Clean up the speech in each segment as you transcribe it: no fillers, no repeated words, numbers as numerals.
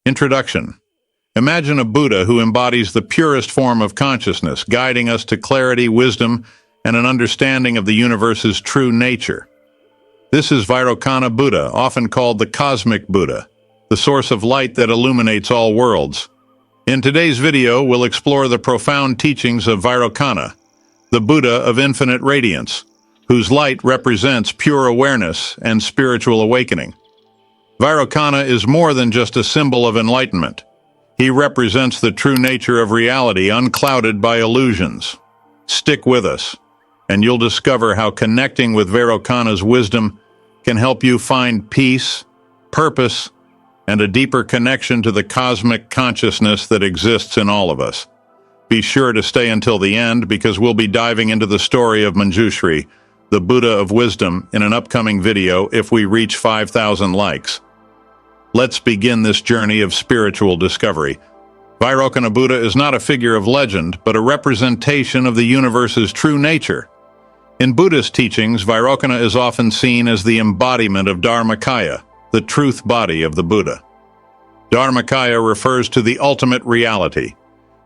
Introduction. Imagine a Buddha who embodies the purest form of consciousness, guiding us to clarity, wisdom, and an understanding of the universe's true nature. This is Vairocana Buddha, often called the Cosmic Buddha, the source of light that illuminates all worlds. In today's video, we'll explore the profound teachings of Vairocana, the Buddha of infinite radiance, whose light represents pure awareness and spiritual awakening. Vairocana is more than just a symbol of enlightenment. He represents the true nature of reality, unclouded by illusions. Stick with us, and you'll discover how connecting with Vairocana's wisdom can help you find peace, purpose, and a deeper connection to the cosmic consciousness that exists in all of us. Be sure to stay until the end, because we'll be diving into the story of Manjushri, the Buddha of wisdom, in an upcoming video if we reach 5,000 likes. Let's begin this journey of spiritual discovery. Vairocana Buddha is not a figure of legend, but a representation of the universe's true nature. In Buddhist teachings, Vairocana is often seen as the embodiment of Dharmakaya, the truth body of the Buddha. Dharmakaya refers to the ultimate reality,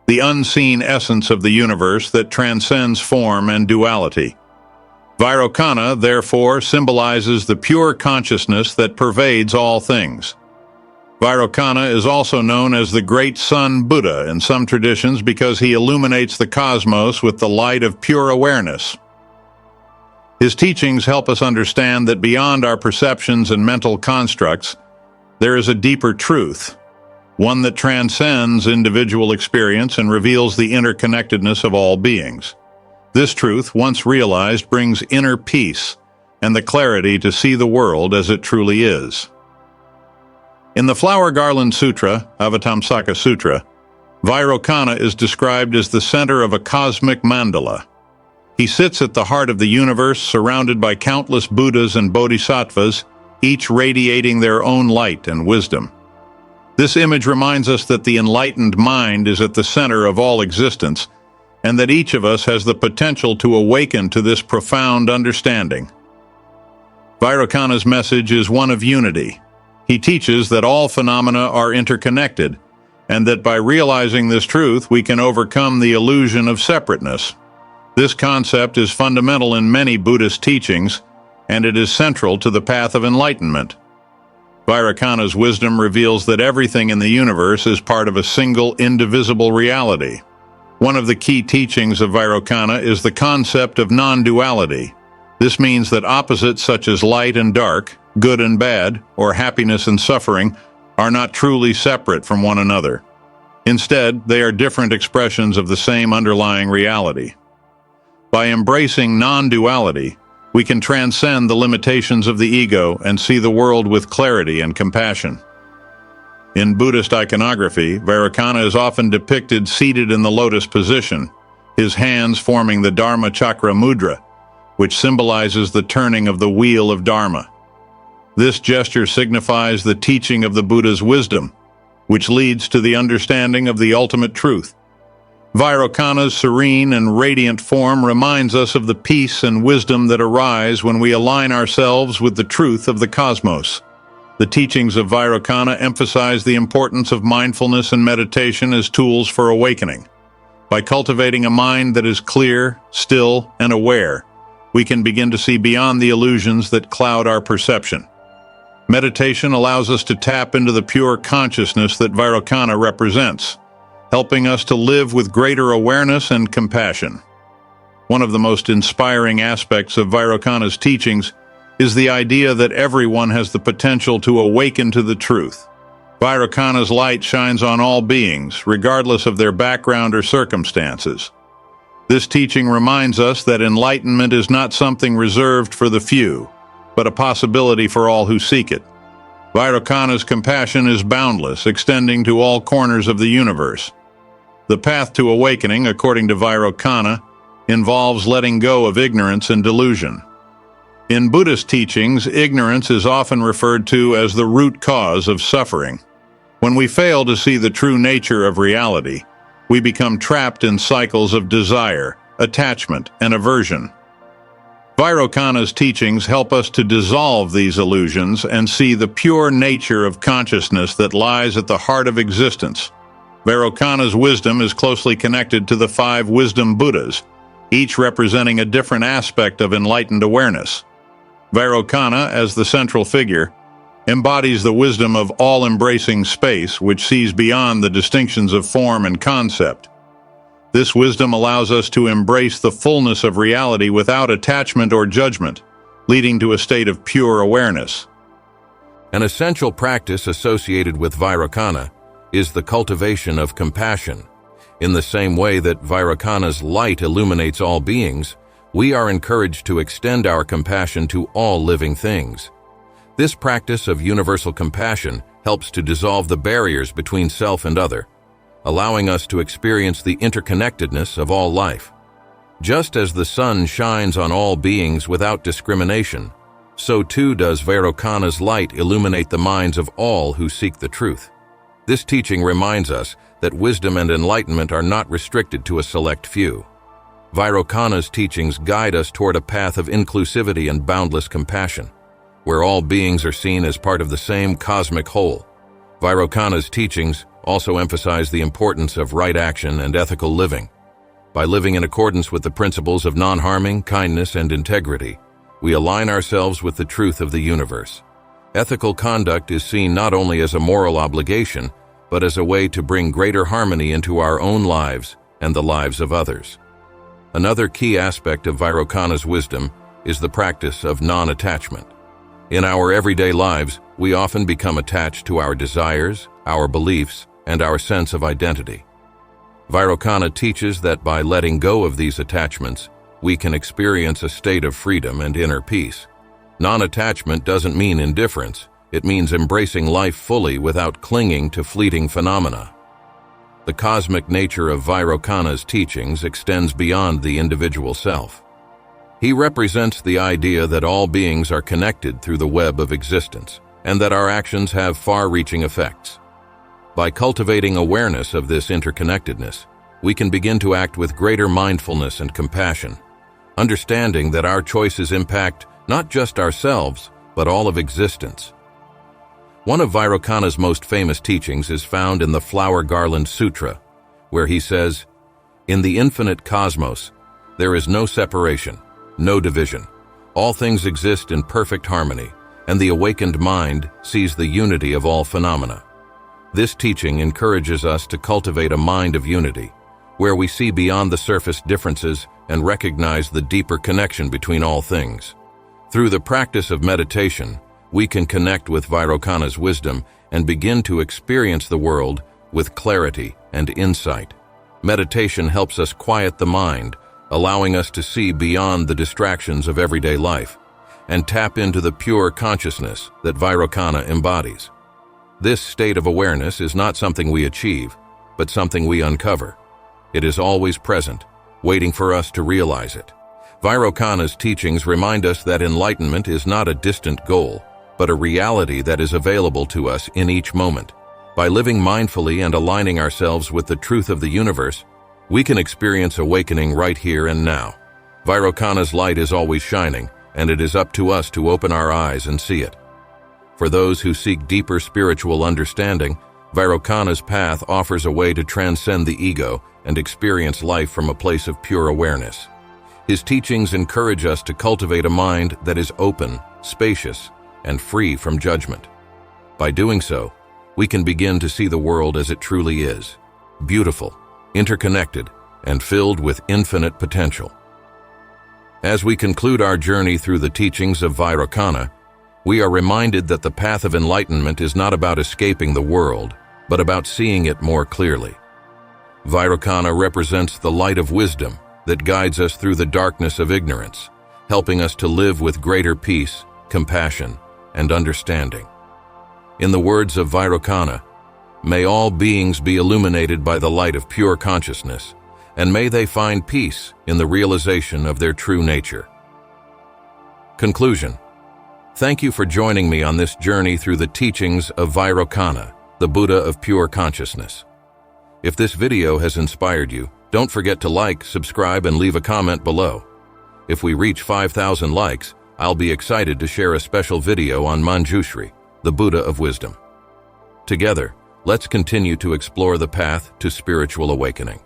the unseen essence of the universe that transcends form and duality. Vairocana, therefore, symbolizes the pure consciousness that pervades all things. Vairocana is also known as the Great Sun Buddha in some traditions because he illuminates the cosmos with the light of pure awareness. His teachings help us understand that beyond our perceptions and mental constructs, there is a deeper truth, one that transcends individual experience and reveals the interconnectedness of all beings. This truth, once realized, brings inner peace and the clarity to see the world as it truly is. In the Flower Garland Sutra, Avatamsaka Sutra, Vairocana is described as the center of a cosmic mandala. He sits at the heart of the universe, surrounded by countless Buddhas and Bodhisattvas, each radiating their own light and wisdom. This image reminds us that the enlightened mind is at the center of all existence, and that each of us has the potential to awaken to this profound understanding. Vairocana's message is one of unity. He teaches that all phenomena are interconnected, and that by realizing this truth, we can overcome the illusion of separateness. This concept is fundamental in many Buddhist teachings, and it is central to the path of enlightenment. Vairocana's wisdom reveals that everything in the universe is part of a single, indivisible reality. One of the key teachings of Vairocana is the concept of non-duality. This means that opposites such as light and dark, good and bad, or happiness and suffering are not truly separate from one another. Instead, they are different expressions of the same underlying reality. By embracing non-duality, we can transcend the limitations of the ego and see the world with clarity and compassion. In Buddhist iconography, Vairocana is often depicted seated in the lotus position, his hands forming the Dharma Chakra Mudra, which symbolizes the turning of the wheel of Dharma. This gesture signifies the teaching of the Buddha's wisdom, which leads to the understanding of the ultimate truth. Vairocana's serene and radiant form reminds us of the peace and wisdom that arise when we align ourselves with the truth of the cosmos. The teachings of Vairocana emphasize the importance of mindfulness and meditation as tools for awakening. By cultivating a mind that is clear, still, and aware, we can begin to see beyond the illusions that cloud our perception. Meditation allows us to tap into the pure consciousness that Vairocana represents, helping us to live with greater awareness and compassion. One of the most inspiring aspects of Vairocana's teachings is the idea that everyone has the potential to awaken to the truth. Vairocana's light shines on all beings, regardless of their background or circumstances. This teaching reminds us that enlightenment is not something reserved for the few, but a possibility for all who seek it. Vairocana's compassion is boundless, extending to all corners of the universe. The path to awakening, according to Vairocana, involves letting go of ignorance and delusion. In Buddhist teachings, ignorance is often referred to as the root cause of suffering. When we fail to see the true nature of reality, we become trapped in cycles of desire, attachment, and aversion. Vairocana's teachings help us to dissolve these illusions and see the pure nature of consciousness that lies at the heart of existence. Vairocana's wisdom is closely connected to the 5 wisdom Buddhas, each representing a different aspect of enlightened awareness. Vairocana, as the central figure, embodies the wisdom of all-embracing space, which sees beyond the distinctions of form and concept. This wisdom allows us to embrace the fullness of reality without attachment or judgment, leading to a state of pure awareness. An essential practice associated with Vairocana is the cultivation of compassion. In the same way that Vairocana's light illuminates all beings, we are encouraged to extend our compassion to all living things. This practice of universal compassion helps to dissolve the barriers between self and other, allowing us to experience the interconnectedness of all life. Just as the sun shines on all beings without discrimination, so too does Vairocana's light illuminate the minds of all who seek the truth. This teaching reminds us that wisdom and enlightenment are not restricted to a select few. Vairocana's teachings guide us toward a path of inclusivity and boundless compassion, where all beings are seen as part of the same cosmic whole. Vairocana's teachings also emphasize the importance of right action and ethical living. By living in accordance with the principles of non-harming, kindness, and integrity, we align ourselves with the truth of the universe. Ethical conduct is seen not only as a moral obligation, but as a way to bring greater harmony into our own lives and the lives of others. Another key aspect of Vairocana's wisdom is the practice of non-attachment. In our everyday lives, we often become attached to our desires, our beliefs, and our sense of identity. Vairocana teaches that by letting go of these attachments, we can experience a state of freedom and inner peace. Non-attachment doesn't mean indifference. It means embracing life fully without clinging to fleeting phenomena. The cosmic nature of Vairocana's teachings extends beyond the individual self. He represents the idea that all beings are connected through the web of existence, and that our actions have far-reaching effects. By cultivating awareness of this interconnectedness, we can begin to act with greater mindfulness and compassion, understanding that our choices impact not just ourselves, but all of existence. One of Vairocana's most famous teachings is found in the Flower Garland Sutra, where he says, "In the infinite cosmos, there is no separation, no division. All things exist in perfect harmony, and the awakened mind sees the unity of all phenomena." This teaching encourages us to cultivate a mind of unity, where we see beyond the surface differences and recognize the deeper connection between all things. Through the practice of meditation, we can connect with Vairocana's wisdom and begin to experience the world with clarity and insight. Meditation helps us quiet the mind, allowing us to see beyond the distractions of everyday life and tap into the pure consciousness that Vairocana embodies. This state of awareness is not something we achieve, but something we uncover. It is always present, waiting for us to realize it. Vairocana's teachings remind us that enlightenment is not a distant goal, but a reality that is available to us in each moment. By living mindfully and aligning ourselves with the truth of the universe, we can experience awakening right here and now. Vairocana's light is always shining, and it is up to us to open our eyes and see it. For those who seek deeper spiritual understanding, Vairocana's path offers a way to transcend the ego and experience life from a place of pure awareness. His teachings encourage us to cultivate a mind that is open, spacious, and free from judgment. By doing so, we can begin to see the world as it truly is, beautiful, interconnected, and filled with infinite potential. As we conclude our journey through the teachings of Vairocana, we are reminded that the path of enlightenment is not about escaping the world, but about seeing it more clearly. Vairocana represents the light of wisdom that guides us through the darkness of ignorance, helping us to live with greater peace, compassion, and understanding. In the words of Vairocana, "May all beings be illuminated by the light of pure consciousness, and may they find peace in the realization of their true nature." Conclusion. Thank you for joining me on this journey through the teachings of Vairocana, the Buddha of pure consciousness. If this video has inspired you, don't forget to like, subscribe, and leave a comment below. If we reach 5,000 likes, I'll be excited to share a special video on Manjushri, the Buddha of wisdom. Together, let's continue to explore the path to spiritual awakening.